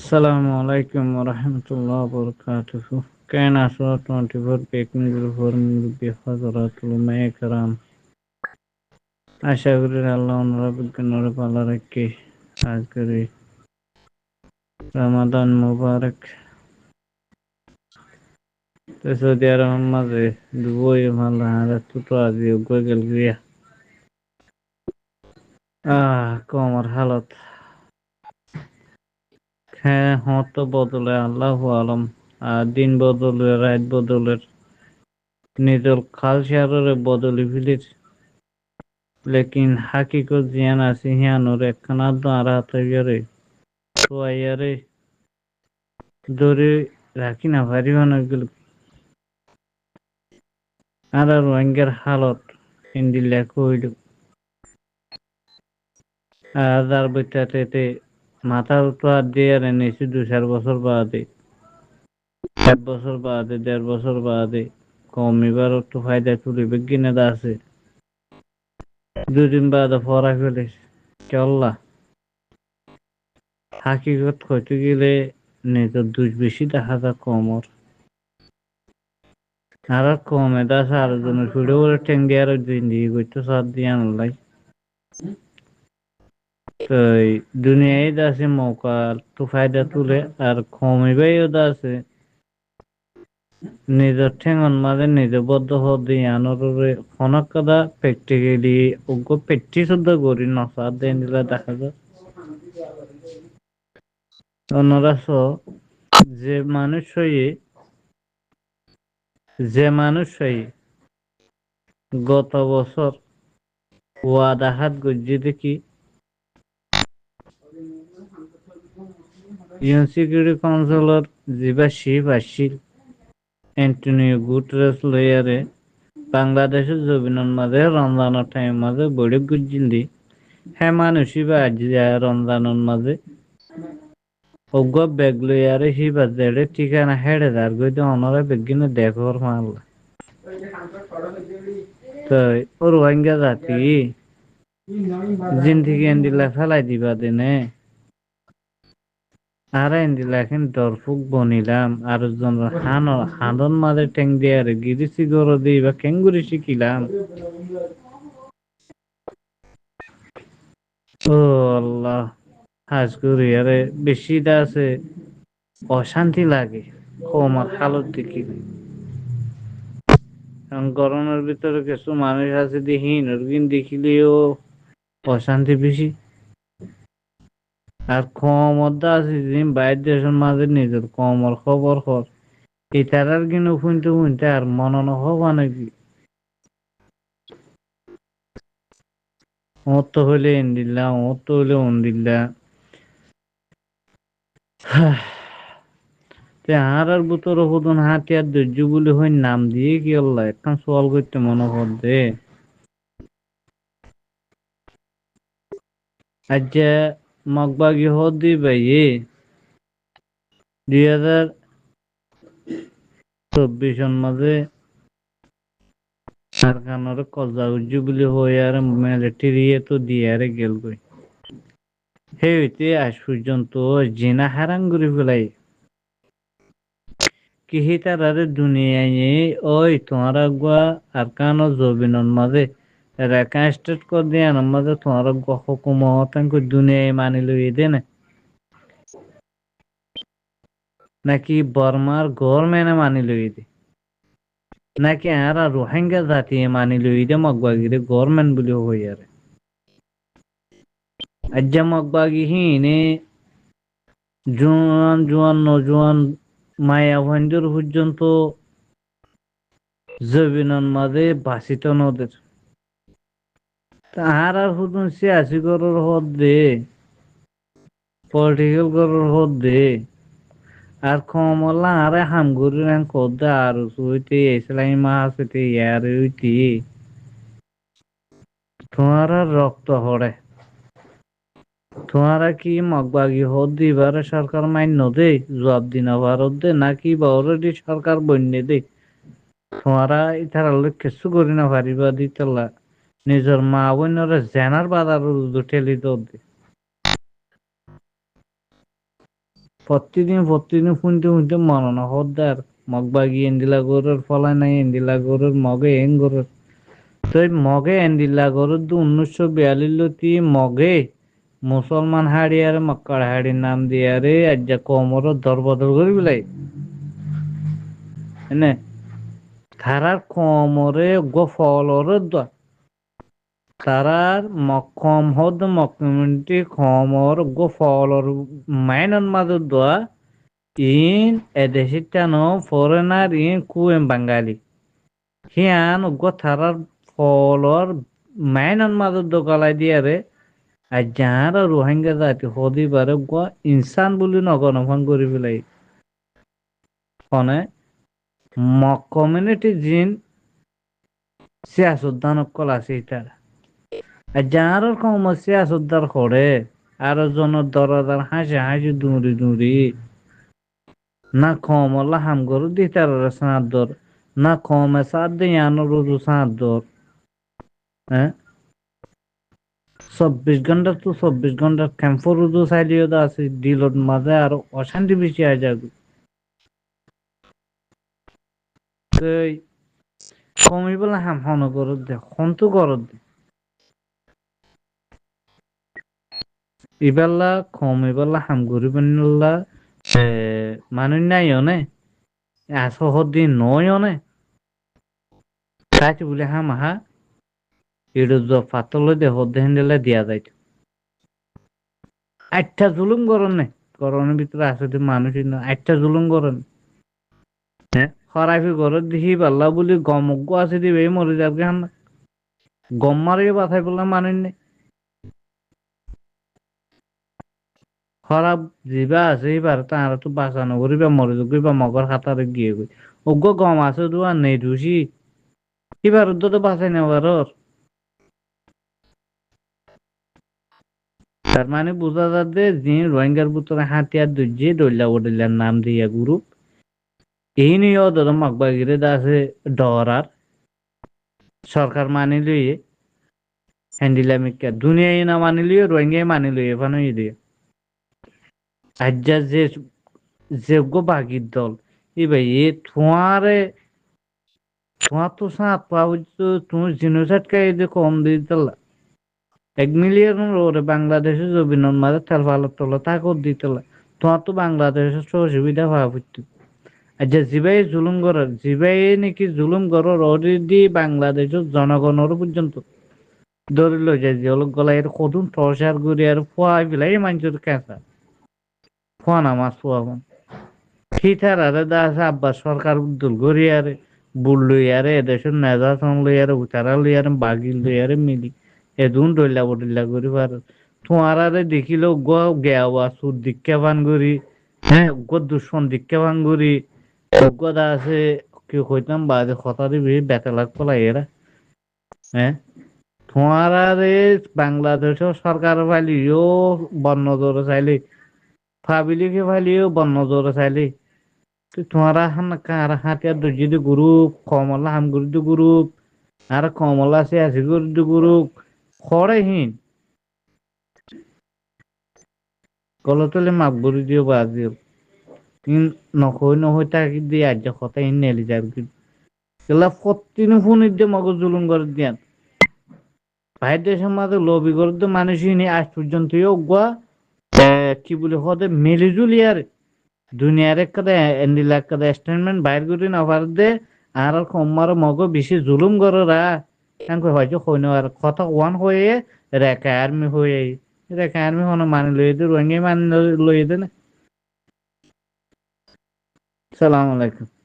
আসসালামু আলাইকুম ওরহমতুল্লাহ বরকাতুহু। কেন আছো 24 পেক নির্ভর মুরব্বী হজরতুল উলামায়ে কেরাম। আশা করি আল্লাহ ওনারা বিজ্ঞানের পালা রেখে আজকের এই রমাদান মুবারক তো সৌদি আরবের মাঝে দুবই ভালো হারে তো আজি উগে গেল গিয়া কমর হালত হ্যাঁ হত বদলে আল্লাহু আলম। আর দিন বদলে রাত বদলের নিজের কালচারের বদলি ফিলির লেকিন হাকিকত জিয়ান আছে হিয়ানোর একখানা দাঁড়া তৈয়ারে তোয়াইয়ারে ধরে রাখি না ভারি অনেকগুলো আর রোহিঙ্গার হালত হিন্দি লেখা হইল আর তার বইটাতে মাথার তো আর দিয়ে আর এনেছি 2-4 বছর বাদে 1 বছর বাদে 1.5 বছর বাদে কমিবার একটু ফায়দা তুলিবে কিনে আছে 2 দিন বাদে পড়া ফেলিস চল্লা হাকিকত হইতে গেলে নিজের দুষ বেশি দেখা যায় কমর আর কমে দাস আর জনের ফিরে ওরে ঠেং দিয়ে আর জিন্দিগি করতে সাথ দিয়ে আনলাই তো এই দুনিয়ায় আছে মৌকা তো ফায়দা তুলে আর কমিবাইও আছে নিজের ঠেঙন মাঝে নিজে বদ্ধ হতে আনরে ফনক কাদা প্র্যাকটিক্যালি ওগো পেটি শুদ্ধ করি নসা দেন দিলে দেখা যায় অন্যরা যে মানুষ হয়ে গত বছর ওয়াদা হাত গজ্জি দেখি ইউএন সিকিউরিটি কাউন্সিলর যিবা শিফ আসছিল অ্যান্টনিও গুটেরেস লয়ারে বাংলাদেশের জমিনের মাঝে রমজানের টাইম মাঝে বড়ি গুজিল হ্যাঁ মানুষই বা আজ রমজানের মাঝে অজ্ঞ ব্যাগ লইয়ারে হিবা জেডে ঠিকানা হেডে যার গইতে অনরা বেগিনে দেখর মাল তো ও রোহিঙ্গা জাতি জিন্দিগি এন্দিলা ফেলাই দিবা দেনে আর এন্দিলা এখন দরফুক বনিলাম আর জন হানন মাঝে টেং দিয়ে আর গিরিসি গরো দিই বা কেঙ্গুরি শিখিলাম ও আল্লাহ হাজ করি আরে বেশিটা আছে অশান্তি লাগে কমার হালত দেখি কারণ গরমের ভিতরে কিছু মানুষ আছে দেখিন ওরকিন দেখিলেও অশান্তি বেশি আর ক্ষমতা আছে যে বাইরের দেশের মাঝে নিজের কমর খবর কর এটার কিন্তু শুনতে আর মনন হবা নাকি ওর তো হইলে এন্দিল্লা ওর তো হইলে অন্দিল্লা আর ভিতরে হুদন হাতি আর ধৈর্য বলে হই নাম দিয়ে কি আল্লাহ এখন সওয়াল করতে মনে কর দে আচ্ছা মগবাগি হদ দি ভাই 2024 মাঝে সরকার কজা উজ্জু বলে হয়ে আর মিলিটারি তো দিয়ে আর গেল গই সেই হইতে আজ পর্যন্ত জেনা হারাং করে ফেলাই কি তারারে দুনিয়ায় ওই তোমার গুয়া আর কানো জবিনর মাঝে রেখা স্টেট কর দিয়ে মাঝে তোমার হুকুমত দুনিয়ায় মানি লই দে না নাকি বর্মার গভর্নমেন্টে মানি লই দে নাকি আর রোহিঙ্গা জাতি মানি লই দে মগবাগিরে গভর্নমেন্ট বলে হই আর আজ মগবাগি হিনে জোয়ান জোয়ান নজওয়ান মায়া ভাঞ্জুর পর্যন্ত জবিনন মাঝে বাসিত নদের আর হুদুন সিয়াসি গরর হদ দে পলিটিক্যাল গরর হদ দে আর কমলা আরে হামগুরি রান কদ্দা আর সুইতে ইসলামী মাস হইতে ইয়ার হইতে তোমার রক্ত হড়ে তোমারা কি মগবাগি হদ দিবারে সরকার মান্য দে জবাব দিনা ভারত দে নাকি বা অলরেডি সরকার বন্যে দে তোমারা ইতার কিছু করি না পারিবা দিতলা নিজের মা বোনরে জেনার বাজার ঠেলি দে প্রতিদিন শুনতে মনন হদ্দার মগবাগি এন্দিলা গরুর ফলাই নাই এন্দিলা গরুর মগে এন গরুর তো মগে এন্দিলা গরুর 1942 মগে মুসলমান হাড়িয়ার মক্কার হাড়ির নাম দিয়ারে আজ যা কোমর দর বদল করি বিলাই এনে তারার কোমরে গো ফলর তারার মক্কম হদ মক্কমিটি খমর গো ফলর মাইনন মাদুর দোয়া ইন এদেশিটানো ফরেনার ইন কুয়েম বাঙালি হিয়ান গো থারার ফলর মাইনন মাদুর দো গলাই দিয়ারে আর যাহারা রোহিঙ্গা জাতি হদিবারে গো ইনসান বলি নগণফন করি পেলাই ফনে কমিউনিটি জিন সিয়াসুদ্দান অকল আছে ইটার আর যাহার কম সিয়াসুদ্দার করে আর জনের দরদার হাসি হাসি দূরি না কমলা হাম গরু দিতার সাঁদর না কমে সাদ দিয়ানো রুদু সাঁদর হ্যাঁ 24 ঘন্টা ক্যাম্পর রুদু চাইলেও তো আছে দিলত মাঝে আর অশান্তি বেশি হয়ে যাবে এই কমিবেলা হাম হন গরত দে হন্তু গরত দে ইবেলা কমিবেলা হাম গরিবেন মানুষ নাই অনে আসহদিন নয় অনে তাই বলে হাম আহা এটা পাতল দে হদ্দে হেন্ডেলে দিয়া যাইত আটটা জুলুম করন নে করনের ভিতরে আসলে মানুষ আটটা জুলুম করন হ্যাঁ খরাফি ঘরত দেখি পাল্লা বলি গমজ্ঞ আছে দিবে মরে যাবে হান গম মারিয়ে বাথাই বললে মানুষ নেই খরাপ যিবা আছে এইবার তাহারা তো বাঁচানো করিবা মরে যাবা মগর খাতারে গিয়ে গই অজ্ঞ গম আছে তো আর নেই ধুসি এবার তো বাঁচাই নেবার তার মানে বোঝা যাচ্ছে যে রোহিঙ্গার ভিতরে হাতিয়ার দুজে দৈলা ওডেলার নাম দিয়া গ্রুপ এই নিয়ে ওদের মগবাগিরে আছে ডরার সরকার মানি লইয়ে হ্যান্ডিলামিকা দুনিয়ায় না মানি লইয়ে রোহিঙ্গাই মানি লইয়ে ফানো দিয়ে আজ্জা যে যোগ্য বাগির দল এবার এ তোমারে তোমার তো সাত পাওয়া তুমি জিনোসাইড কে কম দিতে 1 মিলিয়ন ওরে বাংলাদেশে জমিনের মাঝে তেল ফালার তোলা তাকে দিতে তোমার তো বাংলাদেশের সুবিধা পাওয়া পড়তো আর যে জিবাই জুলুম করার জিবাই নাকি জুলুম করার অলরেডি বাংলাদেশের জনগণের পর্যন্ত ধরে লই যায় যে অলক গলা এর কদুন টর্চার করে আর ফুয়াই ফেলাই মানুষের কাঁচা ফুয়া না মাছ ফুয়া থিথার আরে দাস আব্বাস সরকার উদ্দুল করি আরে বুল লই আরে এদেশের নেজাসন লই আরে উতারা লই আরে বাগিল লই আরে মিলি এদুন ডইলা বডিল্লা করি পার তোমার আরে দেখিল গ গেওয়া সুদ দীক্ষা পান করি হ্যাঁ গ দুশ্মন দীক্ষা পান করি যোগ্যতা আছে কি কইতাম বাজে কথা দিবি বেতা লাগ পলাই এরা হ্যাঁ তোমার আরে বাংলাদেশের সরকার ফাইলিও বন্য জোরে চাইলে ফাবিলিকে ফাইলিও বন্য জোরে চাইলে তোমারা হান কার হাতিয়ার দর্জিদি গ্রুপ কমলা হাম গুরুদি গ্রুপ আর কমলা আছে আছে গুরুদি গ্রুপ খড়ে হিন গলতলে মাপ গুরু দিও বাদ দিও ইন নকই তাকি দিয়ে আজ কথা ইন নেলি যাবে এলা ফত্তিনু ফোনের দিয়ে মগজ জুলুম করে দিয়ান ভাই দেশের মাঝে লবি করে তো মানুষই নেই আজ পর্যন্ত গোয়া কি বলে হতে মিলিজুলি আর দুনিয়ার একটা এন্ডিলা একটা স্টেটমেন্ট বাইর করে না পার দে আর কমার মগ বেশি জুলুম কররা তাঙ্কে হয়তো হইন আর কথা ওয়ান হয়ে রেখা আর্মি হয়ে রেখা আর্মি হন মানি লইয়ে দে রোহিঙ্গা মানি লইয়ে দে না সালাম আলাইকুম